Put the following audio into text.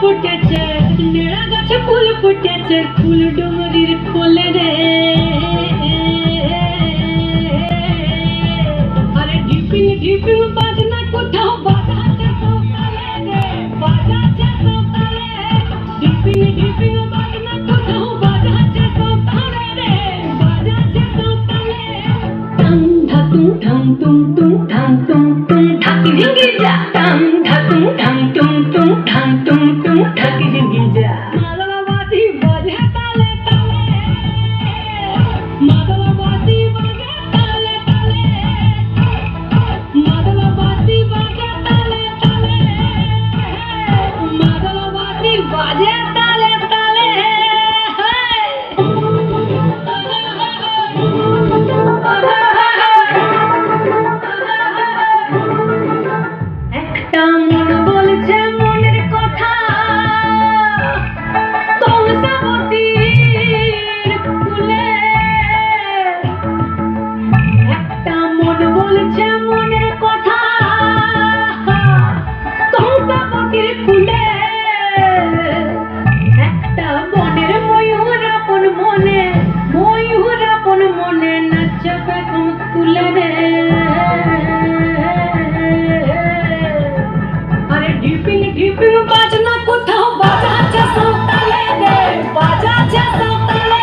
ফুটেছে, নেড়া গাছে ফুল ফুটেছে, ফুল ডুমুরির কোলে রে। আরে ঢিপিং ঢিপিং বাজনা কোথাও বাজাচ্ছে সকালে রে, বাজাচ্ছে সকালে। ঢিপিং ঢিপিং বাজনা কোথাও বাজাচ্ছে সকালে রে, বাজাচ্ছে সকালে। টাং ধাতুং ঠাং তুং তুং ঠাং তুং তুং ঢাকি ঢিঙ্গি যা, টাং ধাতুং ঠাং তুং তুং ঠাং তুং তুং ঢাকি ঢিঙ্গি যা। মাদলা বাঁশি বাজে তালে তালে, মাদলা বাঁশি বাজে তালে তালে, মাদলা বাঁশি বাজে তালে তালে, মাদলা বাঁশি বাজে তালে তালে। একটা মন বলছে মনের কথা, কংসাবতীর কুলে। একটা মন বলছে মনের কথা, কংসাবতীর কুলে। একটা বনের ময়ূর আপন মনে, ময়ূর আপন মনে নাচবে কোন তুলে রে। আরে ঢিপিং ঢিপিং বাজনা কোথাও বাজাচ্ছে সকালে রে, বাজাচ্ছে সকালে।